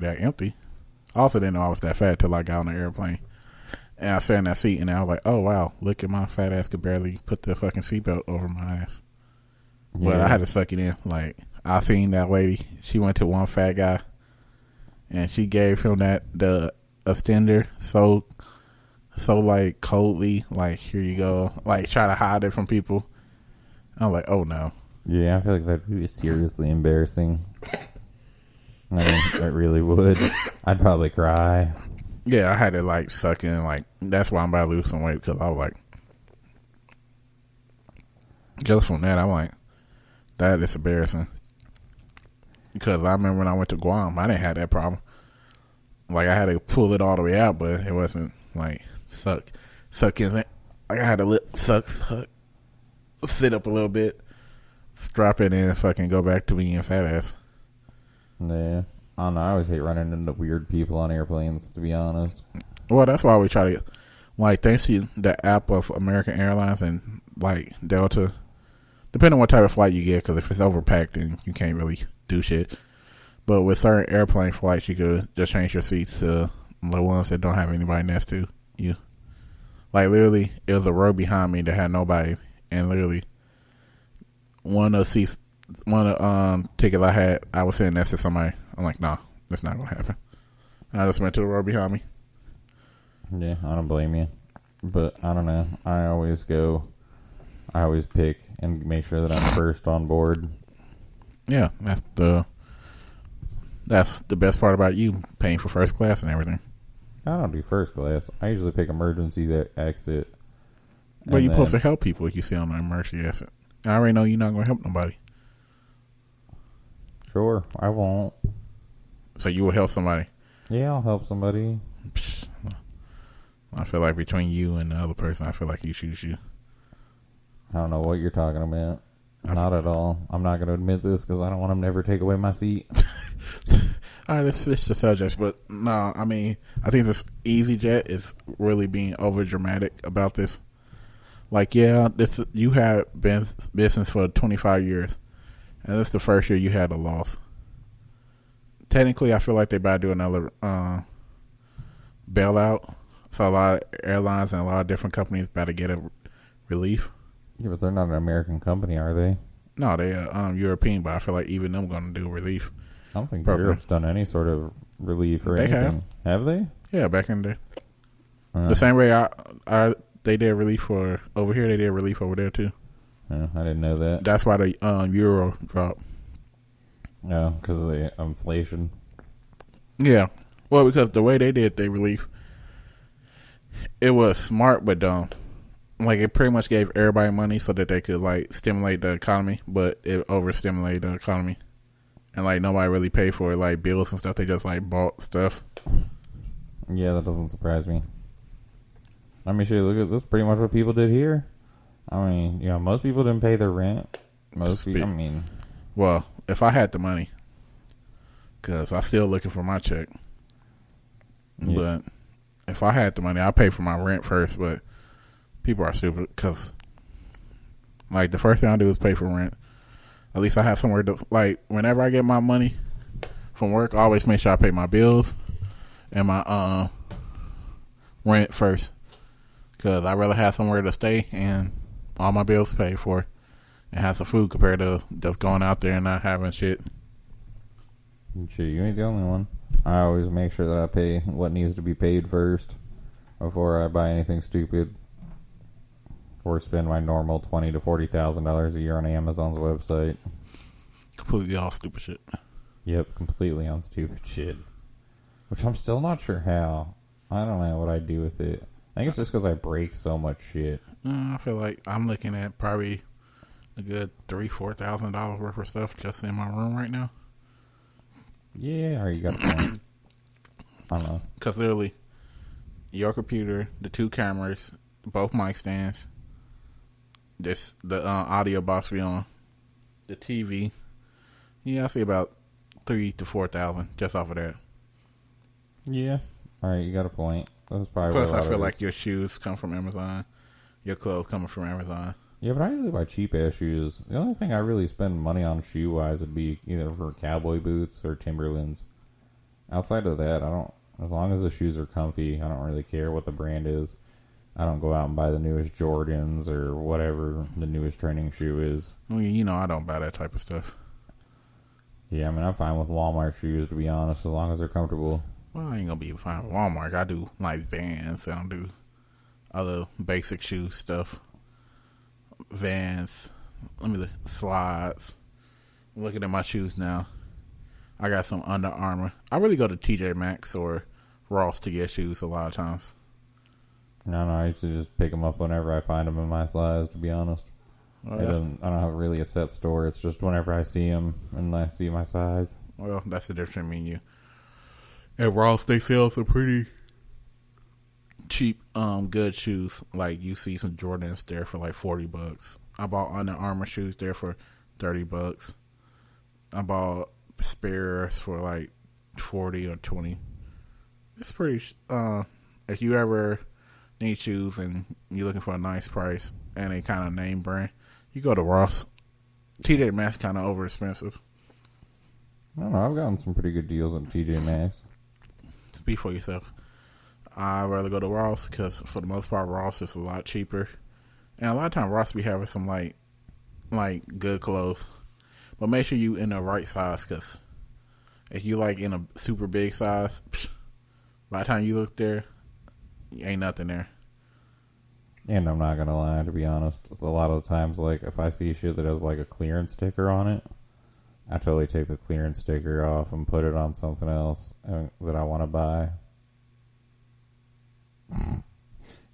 that empty. I also didn't know I was that fat till I got on the airplane. And I sat in that seat and I was like, oh wow, look at my fat ass could barely put the fucking seatbelt over my ass. Yeah. But I had to suck it in. Like, I seen that lady, she went to one fat guy and she gave him the extender so like coldly, like, here you go, like try to hide it from people. I'm like, oh no. Yeah, I feel like that'd be seriously embarrassing. I mean, it really would. I'd probably cry. Yeah, I had to like suck in. Like, that's why I'm about to lose some weight, because I was like, just from that, I'm like, that is embarrassing. Because I remember when I went to Guam, I didn't have that problem. Like, I had to pull it all the way out, but it wasn't like suck in it. Like, I had to suck, sit up a little bit, drop it, and fucking go back to being fat ass. Yeah. I don't know. I always hate running into weird people on airplanes, to be honest. Well, that's why we try to, like, thanks to the app of American Airlines and, like, Delta, depending on what type of flight you get, because if it's overpacked, then you can't really do shit. But with certain airplane flights, you could just change your seats to the ones that don't have anybody next to you. Like, literally, it was a row behind me that had nobody, and literally, one of the tickets I had, I was sitting next to somebody. I'm like, nah, that's not gonna happen. I just went to the row behind me. Yeah, I don't blame you. But I don't know. I always pick and make sure that I'm first on board. Yeah, that's the best part about you paying for first class and everything. I don't do first class. I usually pick emergency exit. But you're supposed to help people if you see on the emergency exit. I already know you're not gonna help nobody. Sure, I won't. So you will help somebody? Yeah, I'll help somebody. Psh, I feel like between you and the other person, I feel like you choose you. I don't know what you're talking about. Not at all. I'm not going to admit this because I don't want them to ever take away my seat. All right, let's switch the subjects. But no, I mean, I think this EasyJet is really being over dramatic about this. Like, yeah, you had been business for 25 years, and this is the first year you had a loss. Technically, I feel like they about to do another bailout. So a lot of airlines and a lot of different companies about to get a relief. Yeah, but they're not an American company, are they? No, they are European, but I feel like even them going to do relief. I don't think Europe's done any sort of relief or anything. Have they? Yeah, back in there. The same way they did relief for over here, they did relief over there too. Yeah, I didn't know that. That's why the euro dropped. Yeah, because of the inflation. Yeah. Well, because the way they did their relief, it was smart but dumb. Like, it pretty much gave everybody money so that they could, like, stimulate the economy, but it overstimulated the economy. And, like, nobody really paid for it, like, bills and stuff. They just, like, bought stuff. Yeah, that doesn't surprise me. I mean, shit, look at this. Pretty much what people did here. I mean, most people didn't pay their rent. Most people, Well, if I had the money, because I'm still looking for my check. Yeah. But if I had the money, I'd pay for my rent first, but people are stupid because, like, the first thing I do is pay for rent. At least I have somewhere to, like, whenever I get my money from work, I always make sure I pay my bills and my rent first, because I'd rather have somewhere to stay and all my bills paid for and have some food compared to just going out there and not having shit. Shit, you ain't the only one. I always make sure that I pay what needs to be paid first before I buy anything stupid or spend my normal $20,000 to $40,000 a year on Amazon's website. Completely all stupid shit. Yep, completely on stupid shit. Which I'm still not sure how. I don't know what I do with it. I think it's just because I break so much shit. I feel like I'm looking at probably a good $3,000-$4,000 worth of stuff just in my room right now. Yeah, or you got a point. I don't know. Because literally, your computer, the 2 cameras, both mic stands, the audio box we on, the TV. Yeah, I see about $3,000 to $4,000 just off of that. Yeah. All right, you got a point. That's probably. Plus, I feel like your shoes come from Amazon. Your clothes coming from Amazon. Yeah, but I usually buy cheap ass shoes. The only thing I really spend money on shoe wise would be either for cowboy boots or Timberlands. Outside of that, I don't. As long as the shoes are comfy, I don't really care what the brand is. I don't go out and buy the newest Jordans or whatever the newest training shoe is. Well, you know, I don't buy that type of stuff. Yeah, I mean, I'm fine with Walmart shoes, to be honest, as long as they're comfortable. Well, I ain't gonna be fine with Walmart. I do like Vans. I don't do other basic shoe stuff. Vans. Let me look. Slides. I'm looking at my shoes now. I got some Under Armour. I really go to TJ Maxx or Ross to get shoes a lot of times. No, I used to just pick them up whenever I find them in my size, to be honest. Well, I don't have really a set store. It's just whenever I see them and I see my size. Well, that's the difference between me and you. At Ross, they sell some pretty cheap, good shoes. Like, you see some Jordans there for like $40. I bought Under Armour shoes there for $30. I bought Sperry's for like $40 or $20. It's pretty. If you ever need shoes and you're looking for a nice price and a kind of name brand, you go to Ross. TJ Maxx kind of over expensive. I don't know. I've gotten some pretty good deals on TJ Maxx. Speak for yourself. I'd rather go to Ross because for the most part, Ross is a lot cheaper, and a lot of times Ross be having some like good clothes. But make sure you in the right size, because if you like in a super big size, by the time you look there, ain't nothing there. And I'm not gonna lie, to be honest, a lot of the times, like, if I see shit that has like a clearance sticker on it, I totally take the clearance sticker off and put it on something else that I want to buy.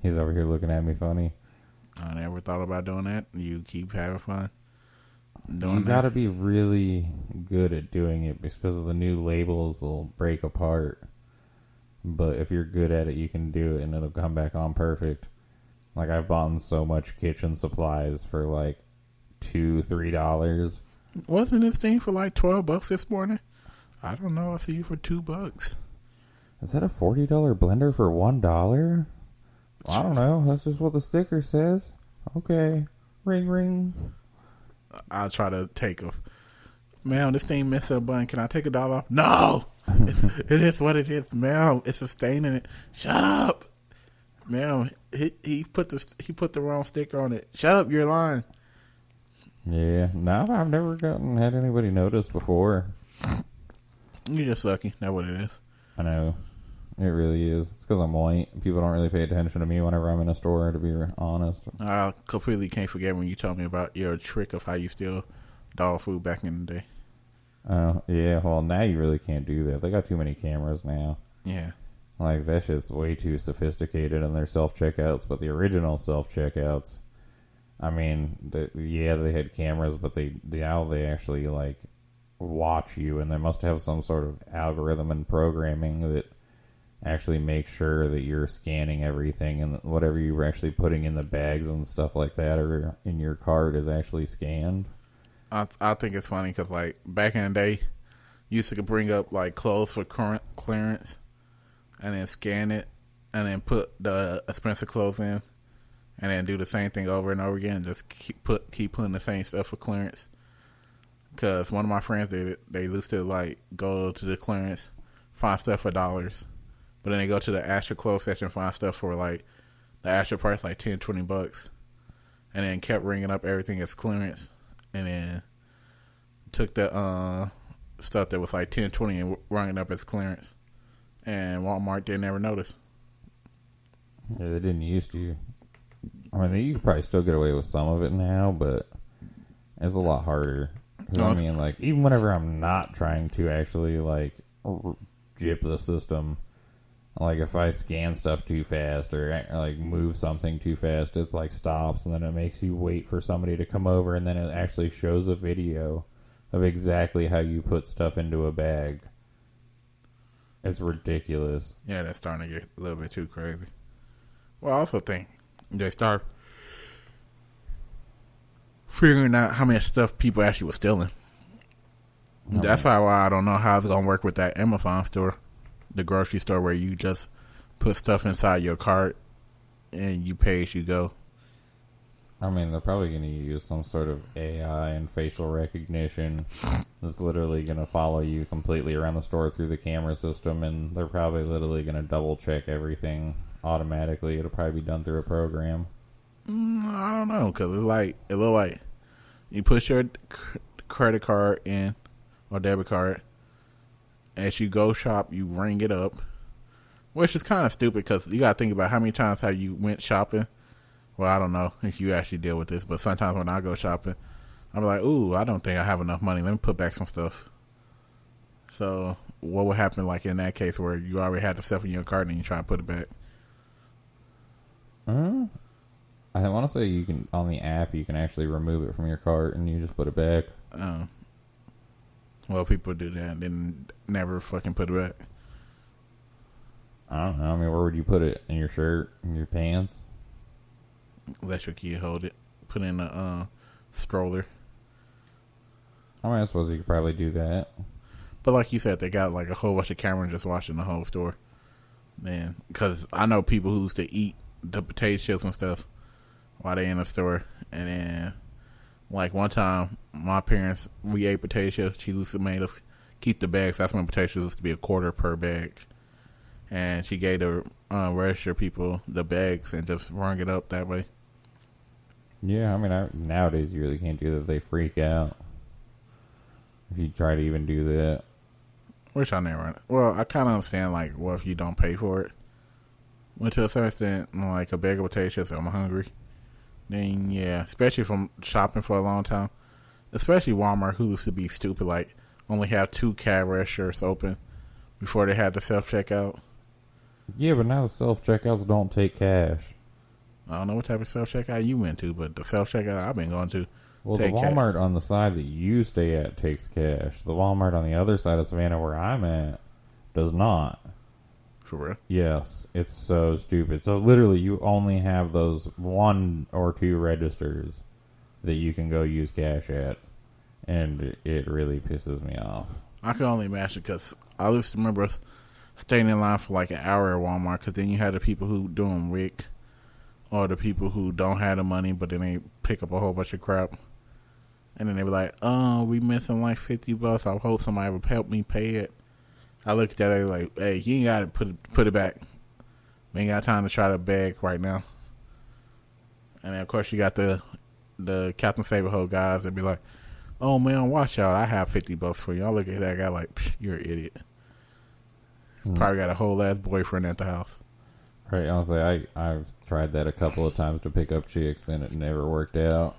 He's over here looking at me funny. I never thought about doing that. You keep having fun doing You that. gotta be really good at doing it because the new labels will break apart. But if you're good at it, you can do it and it'll come back on perfect. Like, I've bought so much kitchen supplies for like $2-3. Wasn't this thing for like $12 this morning? I don't know. I see you for $2. Is that a $40 blender for $1? Well, I don't know. That's just what the sticker says. Okay. Ring, ring. I'll try to take a... Ma'am, this thing missing a button. Can I take $1 off? No! It is what it is, ma'am. It's a stain in it. Shut up! Ma'am, he put the wrong sticker on it. Shut up, you're lying. Yeah. No, I've never had anybody notice before. You're just lucky. That's what it is. I know. It really is. It's because I'm white. People don't really pay attention to me whenever I'm in a store, to be honest. I completely can't forget when you told me about your trick of how you steal dog food back in the day. Oh, yeah. Well, now you really can't do that. They got too many cameras now. Yeah. Like, that's just way too sophisticated in their self-checkouts. But the original self-checkouts, I mean, they had cameras, but now they actually, like, watch you. And they must have some sort of algorithm and programming that actually makes sure that you're scanning everything and whatever you're actually putting in the bags and stuff like that or in your cart is actually scanned. I think it's funny because, like, back in the day, you used to bring up, like, clothes for current clearance and then scan it and then put the expensive clothes in and then do the same thing over and over again. Just keep putting the same stuff for clearance. Because one of my friends did it. They used to, like, go to the clearance, find stuff for $, but then they go to the actual clothes section, find stuff for, like, the actual price, like $10, $20, and then kept ringing up everything as clearance. And then took the stuff that was like $10, $20 and rung it up as clearance. And Walmart didn't ever notice. Yeah, they didn't used to. I mean, you could probably still get away with some of it now, but it's a lot harder. I mean, like, even whenever I'm not trying to actually, like, jip the system, like, if I scan stuff too fast or, like, move something too fast, it's, like, stops, and then it makes you wait for somebody to come over, and then it actually shows a video of exactly how you put stuff into a bag. It's ridiculous. Yeah, that's starting to get a little bit too crazy. Well, I also think they start figuring out how much stuff people actually were stealing. Oh, that's why I don't know how it's going to work with that Amazon store. The grocery store where you just put stuff inside your cart and you pay as you go. I mean, they're probably going to use some sort of AI and facial recognition that's literally going to follow you completely around the store through the camera system, and they're probably literally going to double check everything automatically. It'll probably be done through a program. I don't know, because it look like you push your credit card in or debit card. As you go shop, you ring it up, which is kind of stupid because you got to think about how many times have you went shopping. Well, I don't know if you actually deal with this, but sometimes when I go shopping, I'm like, ooh, I don't think I have enough money. Let me put back some stuff. So what would happen like in that case where you already had the stuff in your cart and you try to put it back? I want to say you can, on the app, you can actually remove it from your cart and you just put it back. Well, people do that and then never fucking put it back. I don't know. I mean, where would you put it? In your shirt? In your pants? Let your kid hold it. Put it in a stroller. I mean, I suppose you could probably do that. But like you said, they got like a whole bunch of cameras just watching the whole store. Man, because I know people who used to eat the potato chips and stuff while they in the store. And then, like one time, my parents, we ate potato chips. She used to make us keep the bags. That's when potato chips used to be $0.25 per bag. And she gave the register people the bags and just rung it up that way. Yeah, I mean, nowadays you really can't do that. They freak out if you try to even do that. Which I never. Well, I kind of understand, like, what if you don't pay for it? But to a certain extent, like a bag of potato chips, I'm hungry. Then, yeah, especially from shopping for a long time. Especially Walmart, who used to be stupid, like, only have 2 cash registers open before they had the self-checkout. Yeah, but now the self-checkouts don't take cash. I don't know what type of self-checkout you went to, but the self-checkout I've been going to. Well, the Walmart on the side that you stay at takes cash. The Walmart on the other side of Savannah where I'm at does not. For real? Yes, it's so stupid. So literally you only have those 1 or 2 registers that you can go use cash at. And it really pisses me off. I can only imagine because I used to remember us staying in line for like an hour at Walmart because then you had the people who doing WIC or the people who don't have the money but then they pick up a whole bunch of crap. And then they be like, oh, we missing like $50. I hope somebody would help me pay it. I looked at it like, hey, you ain't got to put it back. We ain't got time to try to beg right now. And then, of course, you got the Captain Saberho guys that be like, oh, man, watch out. I have $50 for you. I look at that guy like, you're an idiot. Probably got a whole ass boyfriend at the house. Right, honestly, I've tried that a couple of times to pick up chicks, and it never worked out.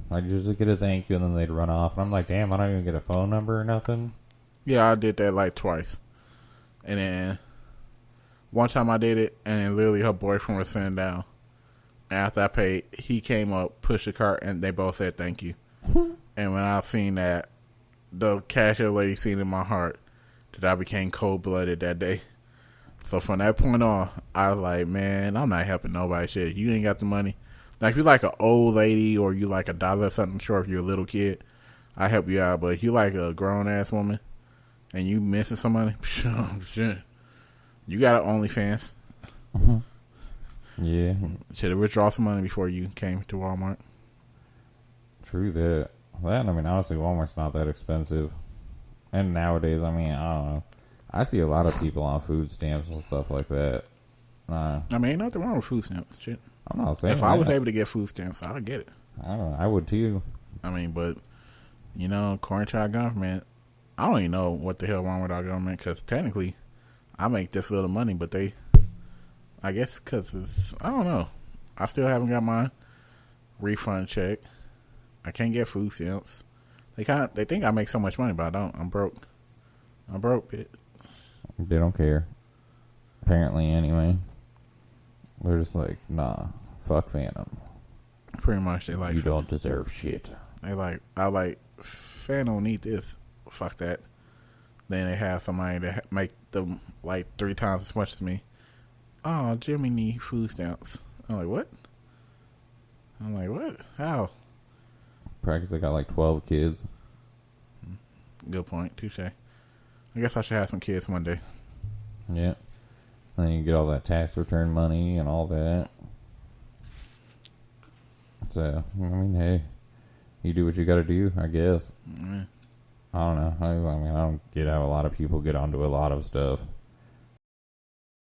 I'd usually get a thank you, and then they'd run off. And I'm like, damn, I don't even get a phone number or nothing. Yeah, I did that like twice. And then one time I did it, and then literally her boyfriend was sitting down. After I paid, he came up, pushed the cart, and they both said thank you. And when I seen that, the cashier lady seen in my heart that I became cold-blooded that day. So from that point on, I was like, man, I'm not helping nobody. Shit, you ain't got the money. Like, if you like an old lady or you like a dollar or something, sure, if you're a little kid, I help you out. But if you like a grown-ass woman and you missing some money, shit, you got an OnlyFans. Yeah. Should have withdrawn some money before you came to Walmart. True that. I mean, honestly, Walmart's not that expensive. And nowadays, I mean, I don't know. I see a lot of people on food stamps and stuff like that. I mean, ain't nothing wrong with food stamps. Shit. I'm not saying if I was able to get food stamps, I'd get it. I don't know. I would too. I mean, but, you know, according to our government, I don't even know what the hell wrong with our government because technically I make this little money, but they, I guess because it's, I don't know. I still haven't got my refund check. I can't get food stamps. They think I make so much money, but I don't. I'm broke. Bitch. They don't care. Apparently, anyway. They're just like, nah, fuck Phantom. Pretty much, they like, you don't deserve shit. They like, Phantom don't need this. Fuck that. Then they have somebody that make them like 3 times as much as me. Oh, Jimmy need food stamps. I'm like, what? How? Practice, they got like 12 kids. Good point. Touche. I guess I should have some kids one day. Yeah. And then you get all that tax return money and all that. So, I mean, hey, you do what you got to do, I guess. Mm. I don't know. I mean, I don't get how a lot of people get onto a lot of stuff.